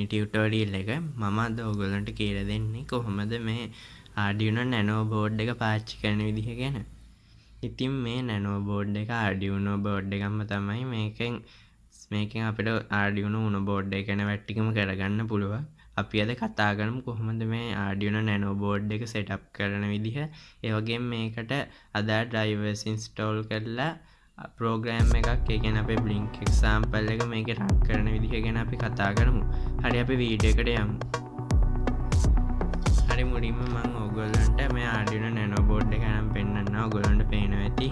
Tutorial එක මම අද ඔයගොල්ලන්ට කියලා දෙන්නේ කොහොමද මේ Arduino Nano board එක පාවිච්චි කරන විදිහ ගැන. ඉතින් මේ Nano board එක Arduino board එකක්ම තමයි මේකෙන් අපිට Arduino Uno board එක ගැන වැට්ටිකම කරගන්න පුළුවන්. අපි අද කතා කරමු කොහොමද මේ Arduino Nano board එක setup කරන විදිහ. ඒ වගේම මේකට අදාළ drivers install කරලා program එකක් ඒ කියන්නේ අපේ blink example එක මේකේ run කරන විදිහ ගැන අපි කතා කරමු. හරි අපි වීඩියෝ එකට යමු. හරි මුලින්ම මම ඔයගොල්ලන්ට මේ Arduino Nano board එක නම් පෙන්නන්න ඔයගොල්ලන්ට පේනවා ඇති.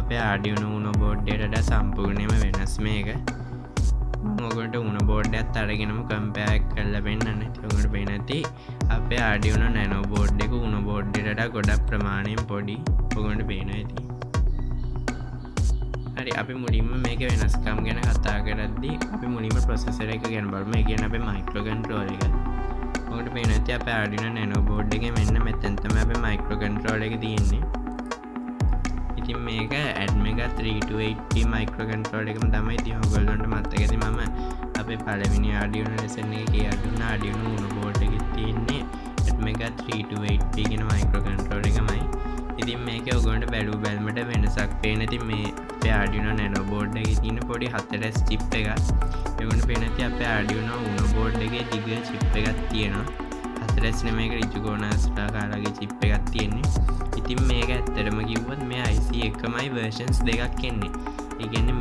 අපේ Arduino Uno board එකට වඩා සම්පූර්ණයෙන්ම වෙනස් මේක. මම ඔයගොල්ලන්ට Uno board එකත් අරගෙනම compare කරලා පෙන්නන්න. ඉතින් ඔයගොල්ලන්ට පේන ඇති අපේ Arduino Nano board එක Uno board එකට වඩා ගොඩක් ප්‍රමාණයෙන් පොඩි. ඔයගොල්ලන්ට පේනවා ඇති. හරි අපි මුලින්ම මේක වෙනස්කම් ගැන කතා කරද්දී අපි මුලින්ම ප්‍රොසෙසර් එක ගැන බලමු. ඒ කියන්නේ අපේ මයික්‍රෝ කන්ට්‍රෝලර් එක. ඔකට පේනවා ඇති අපේ Arduino Nano board එකේ මෙන්න මෙතෙන් තමයි අපේ මයික්‍රෝ කන්ට්‍රෝලර් එක තියෙන්නේ. ඉතින් මේක Atmega 3280p මයික්‍රෝ කන්ට්‍රෝලර් එකම තමයි. ඉතින් ඔයගොල්ලන්ට මතක ඇති මම අපේ පළවෙනි Arduino lesson එකේ කියලා දුන්නා Arduino Uno board එකේ තියෙන්නේ Atmega 3280p කියන මයික්‍රෝ කන්ට්‍රෝලර් එකමයි. ඉතින් මේකේ ඔයගොල්ලන්ට බැලුමට වෙනසක් පේන. ඉතින් මේ අපේ Arduino Nano board එකේ තියෙන පොඩි 4S chip එකක්. ඒගොල්ලන්ට පේන ඇති අපේ Arduino Uno board එකේ දිග chip එකක් තියෙනවා. 4S නෙමෙයි මේක ඍජු කෝණාකාරගේ chip එකක් තියෙන්නේ. ඉතින් මේක ඇත්තටම කිව්වොත් මේ IC එකමයි versions දෙකක් එන්නේ. ඒ කියන්නේ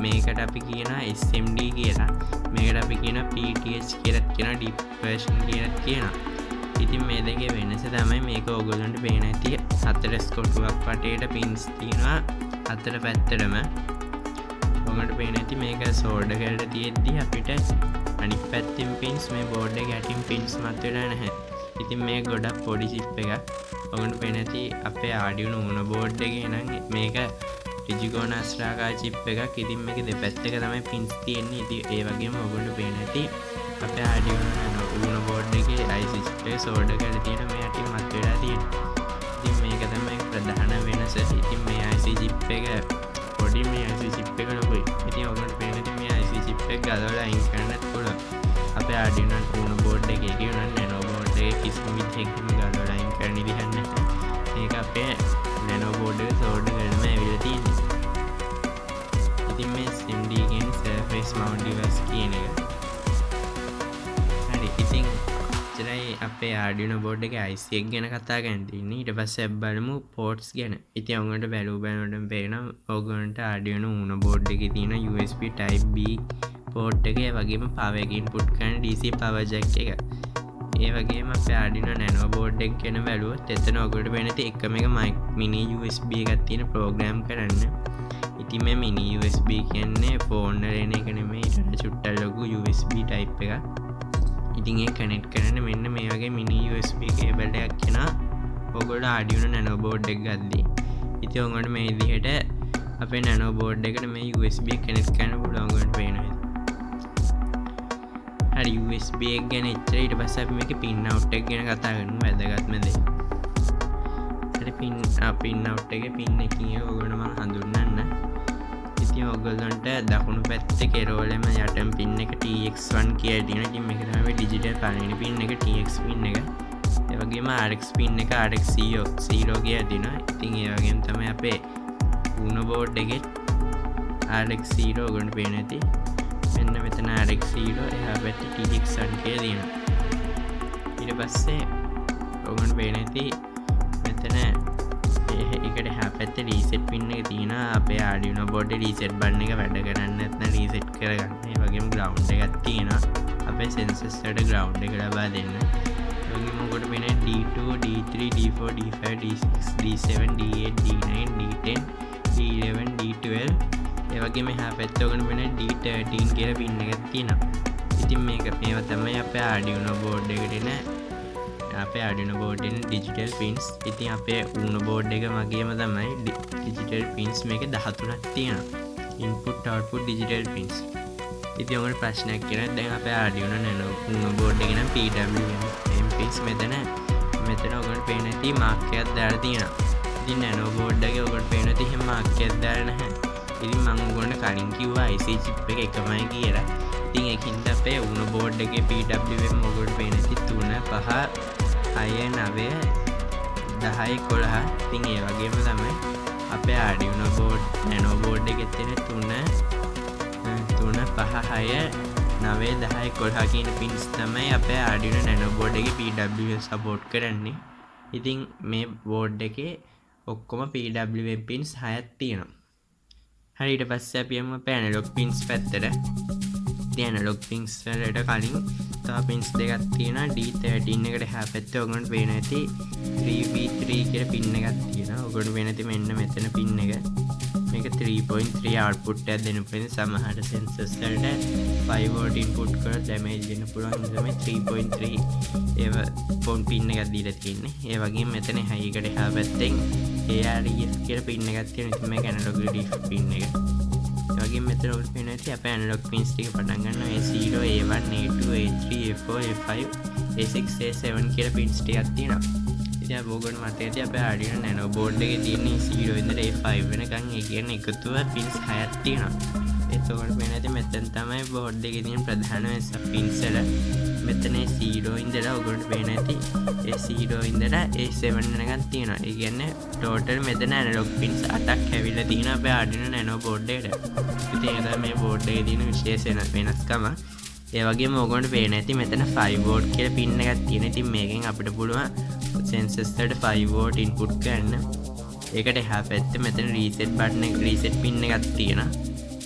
මේකට අපි කියනවා SMD කියලා. මේකට අපි කියනවා PTH කියලා කියන deep version කියලා කියනවා. ඉතින් මේ දෙකේ වෙනස තමයි මේක ඔයගොල්ලන්ට පේන ඇති 4S කොටුවක් වටේට pins තියෙනවා හතර පැත්තටම. ඔයගොල්ලන්ට පේන ඇති මේක solder කරලා තියෙද්දි අපිට අනිත් පැත්තෙන් pins මේ board එකේ යටින් pins මත වෙලා නැහැ. ඉතින් මේ ගොඩක් පොඩි chip එකක්. ඔයගොල්ලන්ට පේන ඇති අපේ Arduino Uno board එකේ නම් මේක ත්‍රිජිගෝණාශ්‍රාකාර chip එකක්. ඉතින් මේකේ දෙපැත්තක තමයි pins තියෙන්නේ. ඉතින් ඒ වගේම ඔයගොල්ලන්ට පේන ඇති අපේ Arduino Uno board එකේ ICSP solder කරලා තියෙන මේ යටින් මත වෙලා තියෙනවා. ඉතින් මේක තමයි ප්‍රධාන වෙනස. ඉතින් මේ IC chip එක පොඩි මේ IC chip එක ලොකුයි. ඉතින් ඔයගොල්ලන්ට පේන ඇති මේ IC chip එක ගලවලා අයින් කරන්නත් පුළුවන්. අපේ Arduino Uno board එකේ කියන Nano board එකේ කිසිම විදිහකින් ගලවලා අයින් කරන්න විදිහක් නැහැ. මේක අපේ Nano board එක solder කරලා ඇවිල්ලා තියෙන්නේ. ඉතින් මේ SMD කියන්නේ surface mount device කියන එක. ඉතින් ඉතරයි අපේ Arduino board එකේ IC එක ගැන කතා කරන්න තියෙන්නේ. ඊට පස්සේ බලමු ports ගැන. ඉතින් ඔයගොල්ලන්ට බලනකොට පේනවා ඔයගොල්ලන්ට Arduino Uno board එකේ තියෙන USB type B port එක, ඒ වගේම power එක input කරන DC power jack එක. ඒ වගේම අපේ Arduino Nano board එක ගැන බලුවොත් එතන ඔයගොල්ලන්ට වෙන එකම එක mini USB එකක් තියෙන program කරන්න. ඉතින් මේ mini USB කියන්නේ phone වල එන එක නෙමෙයි. ඊට චුට්ටක් ලොකු USB type එකක්. ඉතින් ඒ කනෙක්ට් කරන්න මෙන්න මේ වගේ mini USB cable එකක් එනවා ඔයගොල්ලෝ Arduino Nano board එක ගද්දී. ඉතින් ඔයගොල්ලන්ට මේ විදිහට අපේ Nano board එකට මේ USB කනෙක්ට් කරන්න පුළුවන්. ඔයගොල්ලන්ට පේනවා. හරි USB එක ගැන එච්චර. ඊට පස්සේ අපි මේකේ Pinout එක ගැන කතා කරමු. වැදගත්ම දේ. හරි Pinout එකේ pin එකකින් ඔයගොල්ලන්ට මම හඳුන්වන්න. ඉතින් ඔයගොල්ලන්ට දකුණු පැත්තේ කෙරෝලෙම යටම pin එක TX1 කියලා තියෙනවා. ඉතින් මේක තමයි digital පළවෙනි pin එක TX pin එක. ඒ වගේම RX pin එක RX0 කියලා තියෙනවා. ඉතින් ඒ වගේම තමයි අපේ Uno board එකේ RX0 ඔයගොල්ලන්ට පේන ඇති. මෙන්න මෙතන RX0 එහා පැත්තේ TX1 කියලා තියෙනවා. ඊට පස්සේ ඔයගොල්ලන්ට පේන ඇති මෙතන ඒකට එහා පැත්තේ reset pin එක තියෙනවා. අපේ Arduino board එකේ reset button එක වැඩ කරන්නේ නැත්නම් reset කරගන්න. ඒ වගේම ground එකක් තියෙනවා. අපේ sensors වලට ground එක ලබා දෙන්න. ඒ වගේම ඔකට වෙන්නේ D2, D3, D4, D5, D6, D7, D8, D9, D10, D11, D12. ඒ වගේම එහා පැත්තේ ඔකට වෙන්නේ D13 කියලා pin එකක් තියෙනවා. ඉතින් මේවා තමයි අපේ Arduino board එකට එන digital pins. ඉතින් අපේ Uno board එක වගේම තමයි digital pins මේක 13ක් තියෙනවා. input output digital pins. ඉතින් ඔයගොල්ලෝ ප්‍රශ්නයක් කරනවා දැන් අපේ Arduino Nano Uno board එකේ නම් PWM pins මෙතන ඔයගොල්ලෝ පේන ඇති මාක් එකක් දාලා තියෙනවා. ඉතින් නැනෝ බෝඩ් එකේ ඔකට පේන තියෙ හැම අක්කයක් දාලා නැහැ. ඉතින් මම උගොන්ට කලින් කිව්වා IC chip එක එකමයි කියලා. ඉතින් ඒකින්ද අපේ Uno බෝඩ් එකේ PWM ඔකට පේන තියෙ 3 5 6 9 10 11. ඉතින් ඒ වගේම තමයි අපේ Arduino board Nano board එකේ තියෙන 3 5 6 9 10 11 කියන pins තමයි අපේ Arduino Nano board එකේ PWM support කරන්නේ. ඉතින් මේ board එකේ ඔක්කොම PWM pins 6ක් තියෙනවා. හරි ඊට පස්සේ අපි යමු අපේ analog pins පැත්තට. ඉතින් analog pins වලට කලින් තව pins දෙකක් තියෙනවා. D13 එකට එහා පැත්තේ ඔයගොල්ලන්ට පේන ඇති 3v3 කියලා pin එකක් තියෙනවා. ඔයගොල්ලන්ට පේන ඇති මෙන්න මෙතන pin එක. මේක 3.3 output එකක් දෙන්න පුළුවන්. සමහර sensors වලට 5 volt input කරලා damage වෙන්න පුළුවන්. නිසා මේ 3.3 ඒව pin එකක් දීලා තියෙන්නේ. ඒ වගේම මෙතන high එකට එහා පැත්තෙන් AREF කියලා pin එකක් තියෙනවා. ඉතින් මේක analog RF pin එක. ඒ වගේම මෙතන ඔයාලට පේන ඇති අපේ analog pins ටික පටන් ගන්නවා A0 A1 A2 A3 A4 A5 A6 A7 කියලා pins ටිකක් තියෙනවා. ඉතින් අපි ඕගොල්ලෝ මතක ඇති අපේ Arduino Nano board එකේ තියෙන A0 ඉඳලා A5 වෙනකන් ඒ කියන්නේ එකතුව pins 6ක් තියෙනවා. එතකොට වෙන ඇති මෙතන තමයි board එකේ තියෙන ප්‍රධාන pins වල. මෙතන A0 ඉඳලා ඔයගොල්ලෝ පේන ඇති A0 ඉඳලා A7 වෙනකන් තියෙනවා. ඒ කියන්නේ total මෙතන analog pins 8ක් ඇවිල්ලා තියෙනවා අපේ Arduino Nano board එකට. ඉතින් ඒක තමයි මේ board එකේ තියෙන විශේෂ වෙනස්කම. ඒ වගේම ඔයගොල්ලන්ට පේන ඇති මෙතන 5 volt කියලා pin එකක් තියෙනවා. ඉතින් මේකෙන් අපිට පුළුවන් sensors වලට 5 volt input ගන්න. ඒකට එහා පැත්තේ මෙතන reset button එක reset pin එකක් තියෙනවා.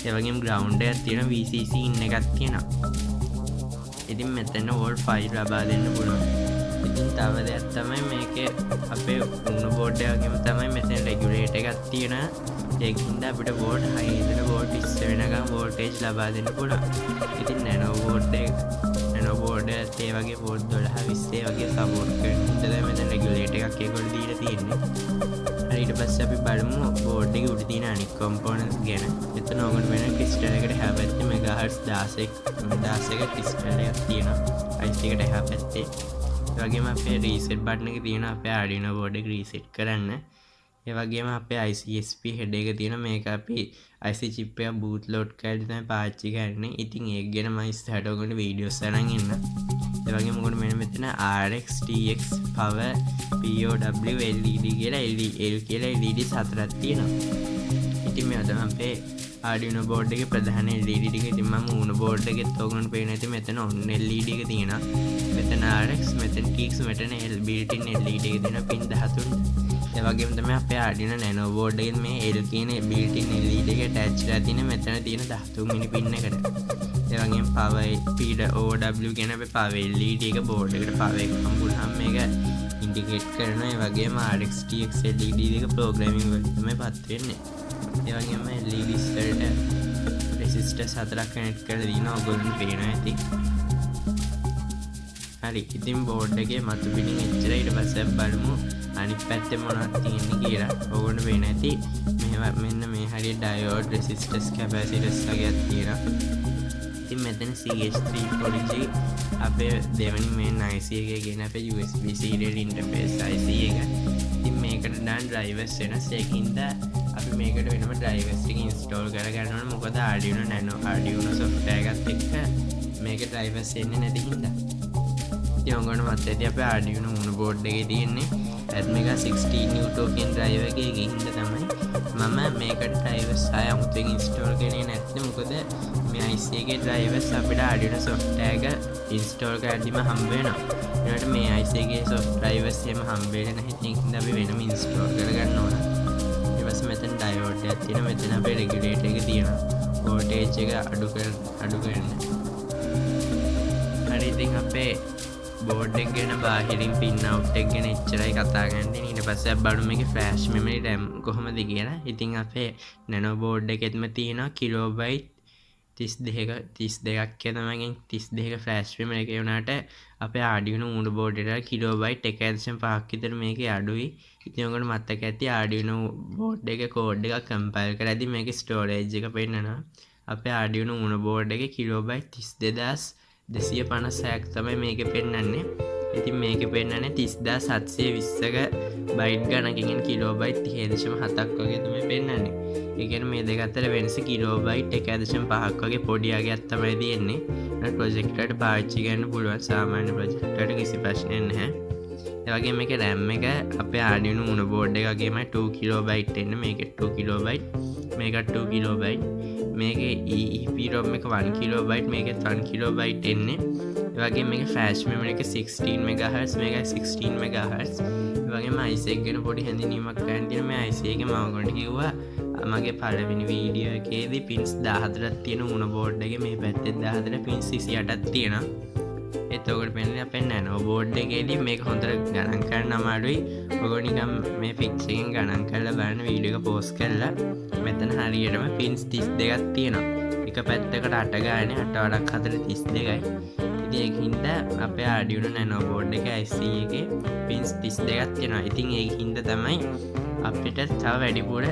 ඒ වගේම ground එකක් තියෙනවා VCC in එකක් තියෙනවා. ඉතින් මෙතන volt 5 ලබා දෙන්න පුළුවන්. ඉතින් තව දෙයක් තමයි මේකේ අපේ Uno board එකේම තමයි මෙතන regulator එකක් තියෙනවා. ඒකින්ද අපිට volt 6 ඉඳලා volt 20 වෙනකම් voltage ලබා දෙන්න පුළුවන්. ඉතින් nano board එකත් ඒ වගේ volt 12 20 වගේ support කරන ඉඳලා මෙතන regulator එකක් ඒගොල්ලෝ දීලා තියෙන්නේ. හරි ඊට පස්සේ අපි බලමු board එකේ උඩ තියෙන අනිත් components ගැන. එතන ඔයගොල්ලෝ වෙන crystal එකට හැබැයි megahertz 16ක crystal එකක් තියෙනවා. IC එකට එහා පැත්තේ. ඒ වගේම අපේ reset button එක තියෙනවා අපේ Arduino board එක reset කරන්න. ඒ වගේම අපේ ICSP head එක තියෙනවා. මේක අපි IC chip එක boot load කරලා තමයි පාවිච්චි කරන්නේ. ඉතින් ඒක ගැන මම ඉස්සරහට ඔයගොල්ලෝ videos අරන් ඉන්න. ඒ වගේම ඔයගොල්ලෝ මෙතන RX TX power POW LED කියලා L කියලා LEDs 4ක් තියෙනවා. ඉතින් මේ තමයි අපේ Arduino board එකේ ප්‍රධාන LED ටික. ඉතින් මම Uno board එකෙත් ඔයගොල්ලන්ට පේන ඇති මෙතන on LED එක තියෙනවා. මෙතන RX මෙතන TX මෙතන built-in LED එක තියෙනවා pin 13. ඒ වගේම තමයි අපේ Arduino Nano board එකේ මේ L කියන built-in LED එක attach කරලා තියෙන මෙතන තියෙන 13 වෙනි pin එකට. ඒ වගේම power POW කියන අපේ power LED එක board එකට power එක හම්බුනහම මේක indicate කරනවා. ඒ වගේම RX TX LED එක programming වලට තමයි පත් වෙන්නේ. ඒ වගේම LEDs වලට resistors 4ක් connect කරලා දිනවා. ඔයගොල්ලන්ට පේනවා ඇති. හරි ඉතින් board එකේ මතු පිටින් එච්චර. ඊට පස්සේ බලමු අනිත් පැත්තේ මොනවද තියෙන්නේ කියලා. ඔයගොල්ලන්ට පේන ඇති මෙන්න මේ හරිය diode resistors capacitors වගේක් තියෙනවා. ඉතින් මෙතන CH340G අපේ දෙවෙනි main IC එකේ ගෙන අපේ USB serial interface IC එක. ඉතින් මේකට දාන drivers වෙනස්. ඒකින්ද අපි මේකට වෙනම drivers එක install කරගන්න ඕනේ. මොකද Arduino software එකත් එක්ක මේක drivers එන්නේ නැති හින්දා. ඉතින් ඔයගොල්ලෝ මතකයි අපේ Arduino Uno board එකේ තියෙන්නේ Atmega 16 Newton කියන driver එකේ හින්දා තමයි මම මේකට drivers ආය අමුතුවෙන් install කරේ නැත්නම් මොකද මේ IC එකේ drivers අපිට Arduino software එක install කරද්දිම හම්බ වෙනවා. ඒකට මේ IC එකේ drivers එහෙම හම්බ වෙන්නේ නැහැ. ඉතින් අපි වෙනම install කරගන්න ඕන. ඊට පස්සේ මෙතන diode එකක් තියෙනවා. මෙතන අපේ regulator එක තියෙනවා. voltage එක අඩු කරන්න. හරි ඉතින් අපේ board එක ගැන බාහිරින් pinout එක ගැන එච්චරයි කතා කරන්නේ. ඊට පස්සේ අපි බලමු මේකේ flash memory RAM කොහොමද කියලා. ඉතින් අපේ nano board එකෙත්ම තියෙනවා kilobyte 32ක් කියනවාගෙන් 32ක flash memory එක වුණාට අපේ Arduino Uno board එකට kilobyte 1.5ක් විතර මේකේ අඩුයි. ඉතින් ඔයගොල්ලෝ මතක ඇති Arduino board එකේ code එකක් compile කරද්දී මේකේ storage එක පෙන්නනවා. අපේ Arduino Uno board එකේ kilobyte 32256ක් තමයි මේකේ පෙන්නන්නේ. ඉතින් මේක පෙන්නන්නේ 30720ක බයිට් ගණනකින් කිලෝබයිට් 30.7ක් වගේ තමයි පෙන්නන්නේ. ඒ කියන්නේ මේ දෙක අතර වෙනස කිලෝබයිට් 1.5ක් වගේ පොඩි අගයක් තමයි තියෙන්නේ. ඒක ප්‍රොජෙක්ටර් එකට පාවිච්චි කරන්න පුළුවන්. සාමාන්‍ය ප්‍රොජෙක්ටර් එකට කිසි ප්‍රශ්නයක් නැහැ. ඒ වගේම මේකේ RAM එක අපේ Arduino Uno board එක වගේම 2 කිලෝබයිට් එන්නේ. මේකේ 2 කිලෝබයිට්, මේකත් 2 කිලෝබයිට්. මේකේ EEPROM එක 1 කිලෝබයිට්, මේකෙත් 1 කිලෝබයිට් එන්නේ. ඒ වගේම මේකේ ෆ්ලෑෂ් මෙමරි එක 16 MHz, මේකයි 16 MHz. ඒ වගේම IC එක ගැන පොඩි හැඳින්වීමක් ගන්න තියෙනවා. මේ IC එක මම ඔයගොල්ලන්ට කිව්වා මගේ පළවෙනි වීඩියෝ එකේදී pins 14ක් තියෙන Uno board එකේ මේ පැත්තේ 14 pins 28ක් තියෙනවා. එතකොට වෙන්නේ අපේ Nano board එකේදී මේක හොඳට ගණන් කරන්න අමාරුයි. ඔයගොල්ලෝ නිකන් මේ පික්ස් එකෙන් ගණන් කරලා බලන්න වීඩියෝ එක පෝස්ට් කරලා මෙතන හරියටම pins 32ක් තියෙනවා. එක පැත්තකට 8 ගානේ 8 වරක් 4 32යි. ඉතින් ඒකින්ද අපේ Arduino Nano board එකේ IC එකේ pins 32ක් තියෙනවා. ඉතින් ඒකින්ද තමයි අපිට තව වැඩිපුර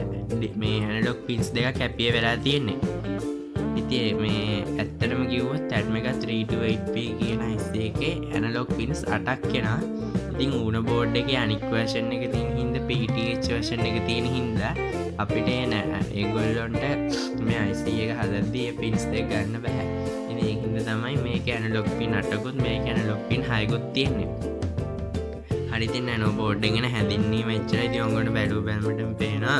මේ analog pins දෙකක් කැපිය වෙලා තියෙන්නේ. ඉතින් මේ ඇත්තටම කිව්වොත් Atmega 328P කියන IC එකේ analog pins 8ක් එනවා. ඉතින් Uno board එකේ අනික් version එක තියෙන හින්දා PTH version එක තියෙන හින්දා අපිට ඒගොල්ලොන්ට මේ IC එක හදද්දී මේ pins දෙක ගන්න බෑ. ඉතින් ඒකින්ද තමයි මේකේ analog pin 8කුත් මේකේ analog pin 6කුත් තියෙන්නේ. හරි ඉතින් Nano board එකේ හැඳින්වීම එච්චරයි. ඉතින් ඔයගොල්ලෝ බැලුව බැලමටම පේනවා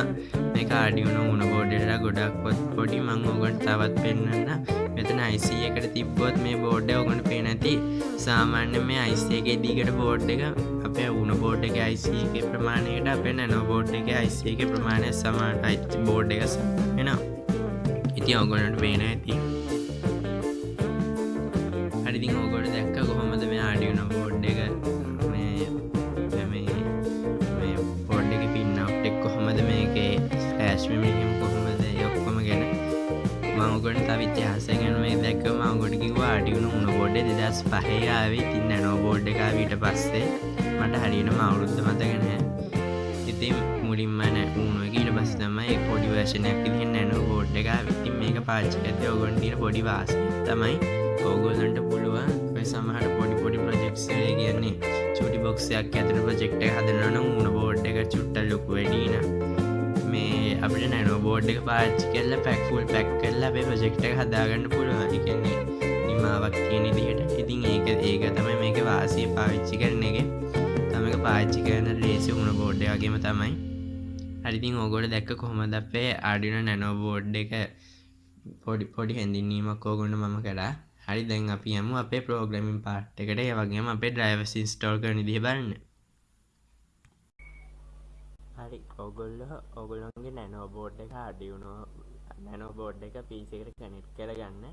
මේක Arduino Uno board එකට ගොඩක් පොඩි. මම ඔයගොල්ලන්ට තවත් පෙන්නන්න. මෙතන IC එකට තිබ්බොත් මේ board එක ඔයගොල්ලන්ට පේන්නේ නැති. සාමාන්‍ය මේ IC එකේ දිගට board එක අපේ Uno board එකේ IC එකේ ප්‍රමාණයට අපේ Nano board එකේ IC එකේ ප්‍රමාණය සමානයි. board එක වෙනවා. ඉතින් ඔයගොල්ලන්ට පේන්නේ නැති. හරි ඉතින් ඔයගොල්ලෝ දැක්ක කොහොමද මේ Arduino board එක කොහොමද මේකේ ෆ්ලෑෂ් මෙමරි එක කොහොමද ඒ ඔක්කොම ගැන මම ඔයගොල්ලන්ට තව ඉතිහාසය ගැන මේ දැක්කම මම ඔයගොල්ලන්ට කිව්වා Arduino Uno board එක 2005 ආවේ. ඉතින් Nano board එක ආවේ ඊට පස්සේ මට හරියටම අවුරුද්ද මතක නැහැ. ඉතින් මුලින්ම Uno එක ඊට පස්සේ තමයි පොඩි version එකක් විදිහට Nano board එක ආවේ. ඉතින් මේක පාවිච්චි කරද්දී ඔයගොල්ලන්ට තියෙන පොඩි වාසියක් තමයි ඔයගොල්ලන්ට පුළුවන් ඔය සමහර පොඩි ප්‍රොජෙක්ට්ස් වල කියන්නේ චූටි බොක්ස් එකක් ඇතුළේ ප්‍රොජෙක්ට් එක හදනවා නම් Uno board එක චුට්ටක් ලොකු වැඩි න මේ අපිට Nano board එක පාවිච්චි කරලා full pack කරලා අපේ ප්‍රොජෙක්ට් එක හදාගන්න පුළුවන්. ඒ කියන්නේ නිමාවක් තියෙන විදිහට. ඉතින් ඒක තමයි මේකේ වාසිය පාවිච්චි කරන එකේ. තමයි පාවිච්චි කරන ලේසි Uno board එක වගේම තමයි. හරි ඉතින් ඕගොල්ලෝ දැක්ක කොහොමද අපේ Arduino Nano board එක පොඩි හැඳින්වීමක් ඕගොල්ලෝ මම කළා. හරි දැන් අපි යමු අපේ ප්‍රෝග්‍රෑමින් පාර්ට් එකට. ඒ වගේම අපේ ඩ්‍රයිවර්ස් ඉන්ස්ටෝල් කරන විදිහ බලන්න. හරි ඔයගොල්ලෝගේ Nano board එක Arduino Nano board එක PC එකට කනෙක්ට් කරගන්න.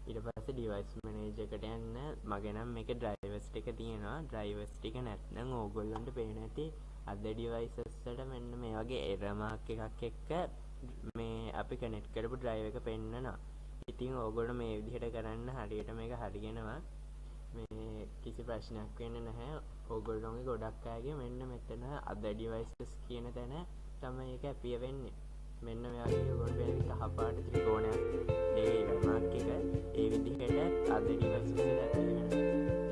ඊට පස්සේ device manager එකට යන්න. මගේ නම් මේකේ drivers ටික තියෙනවා. drivers ටික නැත්නම් ඕගොල්ලන්ට පේන ඇති අද devices වලට මෙන්න මේ වගේ error mark එකක් එක්ක මේ අපි කනෙක්ට් කරපු drive එක පෙන්නනවා. ඉතින් ඕගොල්ලෝ මේ විදිහට කරන්න හරියට මේක හරියනවා. මේ කිසි ප්‍රශ්නයක් වෙන්නේ නැහැ. ඕගොල්ලෝගේ ගොඩක් අයගේ මෙන්න මෙතන අද devices කියන තැන තමයි ඒක අපිය වෙන්නේ. මෙන්න මේ වගේ ඕගොල්ලෝ වෙන කහපාට ත්‍රිකෝණයක් ඒ මාක් එක ඒ විදිහට අද devices වල අපිය වෙනවා.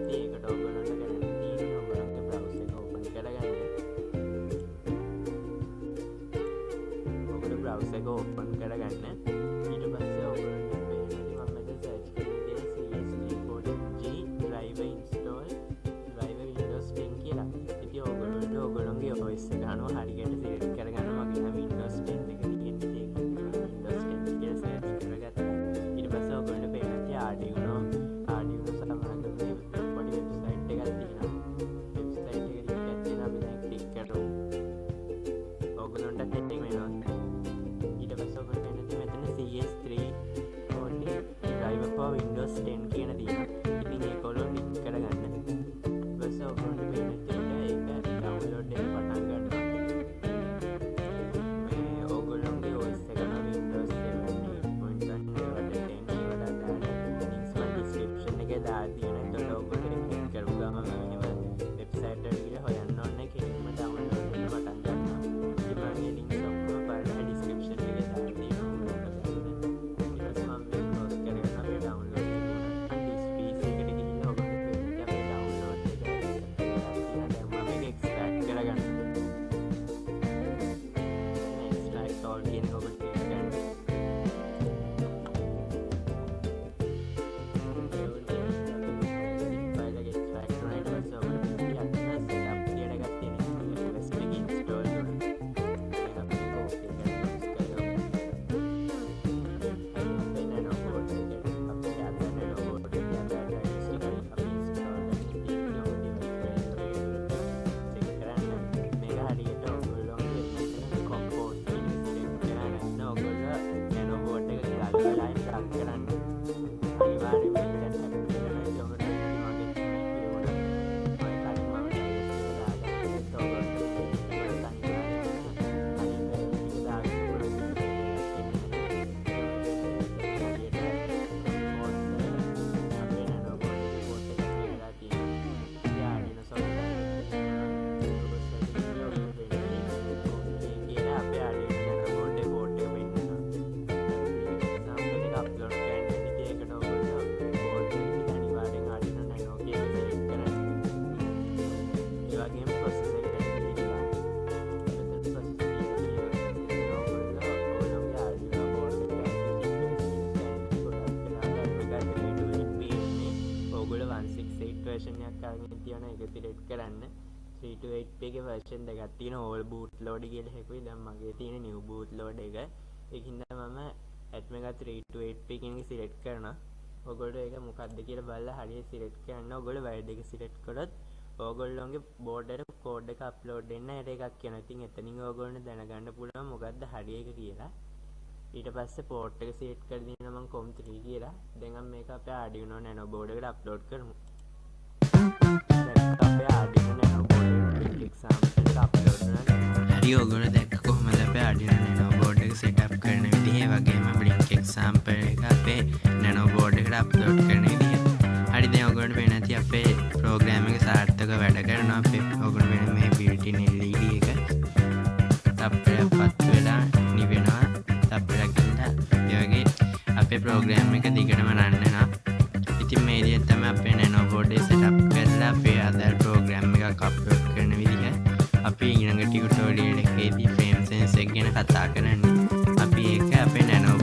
ඉතින් ඒකට ඕගොල්ලන්ට කරන්න තියෙන්නේ ඔයගොල්ලන්ගේ browser එක open කරගන්න. ඔයගොල්ලෝ browser එක open කරගන්න. ඊට පස්සේ ඔයගොල්ලෝ OS එක අනුව හරියට select කරගන්න. මගේ නම් Windows 10 එක තියෙන්නේ ඒක. Windows 10 කියලා search කරගත්තා. ඊට පස්සේ ඔයගොල්ලෝ පේන ඇති Arduino සමහරවිට මේ පොඩි වෙබ්සයිට් එකක් තියෙනවා. වෙබ්සයිට් එකේ ලින්ක් එකක් තියෙනවා. අපි දැන් ක්ලික් කරමු. ඔයගොල්ලන්ට setting වෙනවා. ඊට පස්සේ ඔයගොල්ලෝ පේන ඇති මෙතන ස්ටාර්ට් කරන්න අනිවාර්යයෙන්ම ඉතින් හැප්පි වෙනවා ඒක ඔබට මගේ කියවුණා මම කලින් මම ඩයග්නොස් එක දාගන්න ඒත් ඔයගොල්ලන්ට මේක අනිවාර්යයෙන්ම හරියට දාගන්න පුළුවන් සිලෙක්ට් කරන්න 328p එකේ version දෙකක් තියෙනවා all boot load කියලා එකකුයි දැන් මගේ තියෙන new boot load එක ඒකින්ද මම atmega 328p කියන එක සිලෙක්ට් කරනවා ඔයගොල්ලෝ ඒක මොකක්ද කියලා බලලා හරියට සිලෙක්ට් කරන්න ඔයගොල්ලෝ වයර් දෙක සිලෙක්ට් කරොත් ඔයගොල්ලෝගේ board එකට code එක upload වෙන්න හැට එකක් කියනවා ඉතින් එතනින් ඔයගොල්ලෝ දැනගන්න පුළුවන් මොකක්ද හරිය එක කියලා ඊට පස්සේ port එක සිලෙක්ට් කර දෙනවා මම com3 කියලා දැන් අපි මේක අපේ Arduino Nano board එකට upload කරමු හරි ඔයගොල්ලෝ දැක්ක කොහොමද අපේ Arduino Nano board එක setup කරන විදිහ ඒ වගේම blink example එක අපේ Nano board එකට upload කරන විදිහ හරි දැන් ඔයගොල්ලන්ට වෙන නැති අපේ program එක සාර්ථකව වැඩ කරනවා අපේ ඔයගොල්ලෝ වෙන මේ built-in LED එක අපේපත් වෙලා නිවෙනවා අපේලා ගින්දා ඒ වගේ අපේ program එක දිගටම run වෙනවා ඉතින් මේ විදිහට තමයි අපේ Nano board එක setup කරලා අපේ other program එකක් upload කරන විදිහ අපි ඊළඟ ටියුටෝරියල් එකේදී frame sense එක ගැන කතා කරන්නේ අපි ඒක අපේ Nano